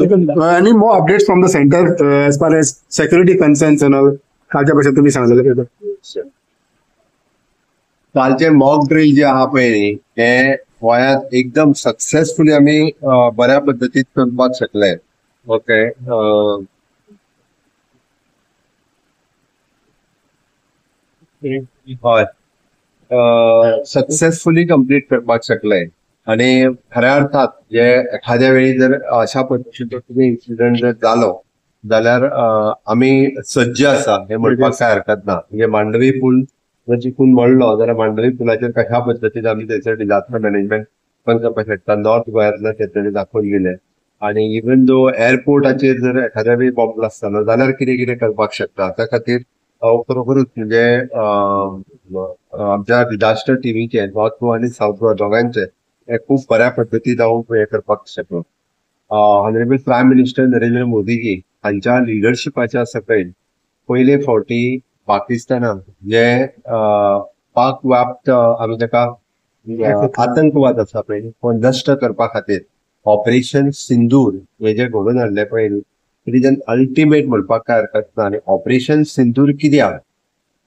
Any more updates from the center as far as security concerns and all? कालच्या तुम्ही सांगितलं कालचे mock drill जे आहा पळय ते गोंयांत एकदम सक्सेसफुली आमी बऱ्या पद्दतीन करपाक शकले. ओके, हय, सक्सेसफुली कंप्लीट करपाक शकले. आणि खऱ्या अर्थात जे एखाद्या वेळी जर अशा पद्धतीचो तुम्ही इन्सिडंट जर जालो जाल्यार आमी सज्ज आसा हे म्हणपाक काय हरकत ना. म्हणजे मांडवी पूल जर जिखून मोडलो जाल्यार मांडवी पुलाचेर कशा पद्धतीन आमी थंयसर डिझास्टर मॅनेजमेंट पण करपाक शकता. नॉर्थ गोंयांतल्यान ते दाखोवन गेले. आणि इवन दो एअरपोर्टाचेर जर एखाद्या वेळी बॉम्ब ब्लास्ट जालो जाल्यार कितें कितें करपाक शकता त्या खातीर खरोखरूच म्हणजे आमच्या डिझास्टर टीमीचे नॉर्थ गोवा आणि साऊथ गोवा दोगांचे हे खूप बऱ्या पद्धतीन हांव हे करपाक शकलो. Honourable prime minister Narendra Modiji हांच्या लिडरशिपाच्या सकयल पयले फावटी पाकिस्तानाक जे पाक व्याप्त आमी ताका आतंकवाद आसा पळय तो नश्ट करपा खातीर ऑपरेशन सिंदूर हे जे घडोवन हाडले पळय इट इज एन अल्टिमेट म्हणपाक काय हरकत ना. आणि ऑपरेशन सिंदूर कित्याक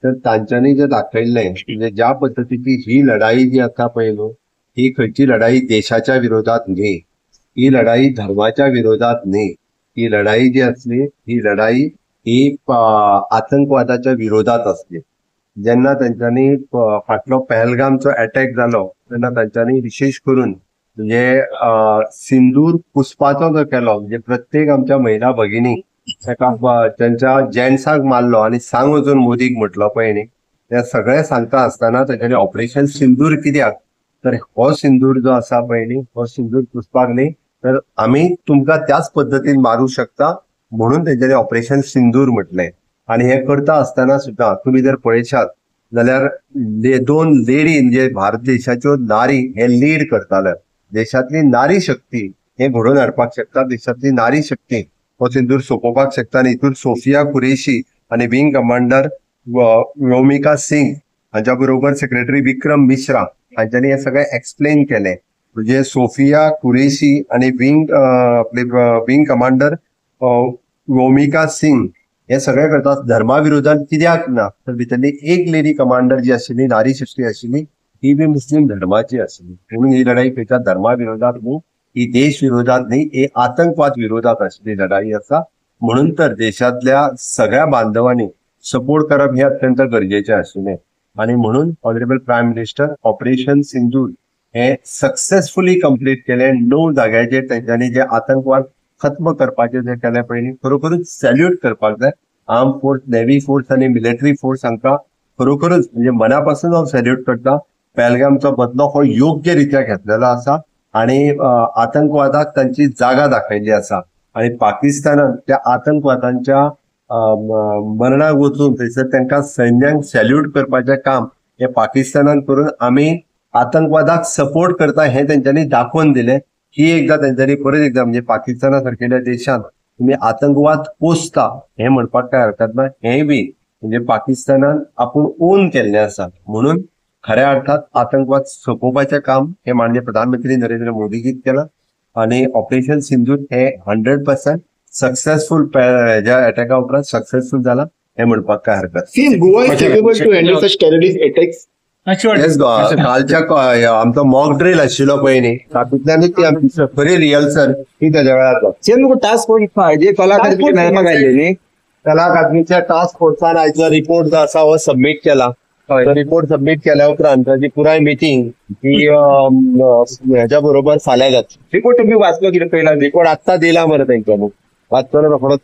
तर तांच्यांनी जे दाखयल्लें म्हणजे ज्या पद्धतीची ही लढाई जी आसा पळय न्हू ही खंयची लढाई देशाच्या विरोधात न्ही, ही लढाई धर्माच्या विरोधात न्ही, ही लढाई जी असली ही लढाई ही आतंकवादाच्या विरोधात असली. जेन्ना तांच्यांनी फाटलो पहलगामचो अटॅक जालो तेन्ना तांच्यांनी विशेष करून म्हणजे सिंदूर पुसपाचो जो केलो म्हणजे प्रत्येक आमच्या महिला भगिनी त्यांच्या जेंट्साक मारलो आणि सांग वचून मोदीक म्हटलो पळय न्ही ते सगळे सांगता आसतना तांच्यांनी ऑपरेशन सिंदूर कित्याक तर हो सिंदूर जो आसा पळय न्ही हो सिंदूर पुसपाक न्ही तर आमी तुमकां त्याच पद्दतीन मारूं शकता म्हणून तेंच्यांनी ऑपरेशन सिंदूर म्हटलें. आणि हे करता आसतना सुद्दां तुम्ही जर पळयशात जाल्यार दोन लेडी म्हणजे भारत देशाच्यो नारी हे लीड करताले. देशातली नारी शक्ती हे घडोवन हाडपाक शकता. देशातली नारी शक्ती हो सिंदूर सोपोवपाक शकता. आणि हितून सोफिया कुरेशी आणि विंग कमांडर व्योमिका सिंग हांच्या बरोबर सेक्रेटरी विक्रम मिश्रा हांच्यांनी हे सगळे एक्सप्लेन केले. म्हणजे सोफिया कुरेशी आणि विंग कमांडर व्योमिका सिंग हे सगळे करता धर्माविरोधात कित्याक ना तर भितरली एक लेडी कमांडर जी आशिल्ली नारी शक्ती आशिल्ली ही बी मुस्लिम धर्माची आशिल्ली. म्हणून ही लढाई खंयच्या धर्मा विरोधात न्ही, ही देश विरोधात न्ही, ही आतंकवाद विरोधात आशिल्ली लढाई आसा. म्हणून तर देशातल्या सगळ्या बांधवांनी सपोर्ट करप हे अत्यंत गरजेचे आशिल्ले. आणि म्हणून ऑनरेबल प्रायम मिनिस्टर ऑपरेशन सिंदूर हे सक्सेसफुली कंप्लीट केले. 9 जाग्याचेर तांच्यांनी जे आतंकवाद खत्म करपाचे जे केले पळय खरोखरूच सॅल्यूट करपाक जाय. आर्म फोर्स, नेव्ही फोर्स आणि मिलिटरी फोर्स हांकां खरोखरूच म्हणजे मनापासून हांव सॅल्यूट करता. पहलगामचो बदलो हो योग्य रित्या घेतलेलो आसा आणि आतंकवादाक तांची जागा दाखयली आसा. आणि पाकिस्तानान त्या आतंकवादांच्या मरणाक वचून थंयसर तांकां सैन्यांक सॅल्यूट करपाचें काम हे पाकिस्तानान करून आमी आतंकवादाक सपोर्ट करता हे तांच्यांनी दाखोवन दिले. ही एकदा तांच्यांनी परत एकदा म्हणजे पाकिस्ताना सारकेल्या देशांत तुम्ही आतंकवाद पोसता हे म्हणपाक काय हरकत ना. हे बी म्हणजे पाकिस्तानान आपूण ओन केल्लें आसा. म्हणून खऱ्या अर्थात आतंकवाद सोपोवपाचें काम हे माननीय प्रधानमंत्री नरेंद्र मोदीजीच केलां. आणि ऑपरेशन सिंदूर हे 100% सक्सेसफुल ह्या अटॅका उपरांत सक्सेसफुल जाला हे म्हणपाक काय हरकत. कालच्या आमचो मॉक ड्रिल आशिल्लो पळय न्ही तातूंतल्यानूच ती आमची खरी रिहर्सल ही तेज्या वेळार टास्क फोर्स जे कलाकादमीच्या टास्क फोर्सान आयचो रिपोर्ट जो आसा हो सबमीट केला. रिपोर्ट सबमीट केल्या उपरांत ताची पुराय मिटींग ही हेच्या बरोबर फाल्यां जाता. रिपोर्ट तुम्ही वाचलो कितें पयला? रिपोर्ट आत्तां दिला मरे तांच्यानी वाचतलो रोखडोच.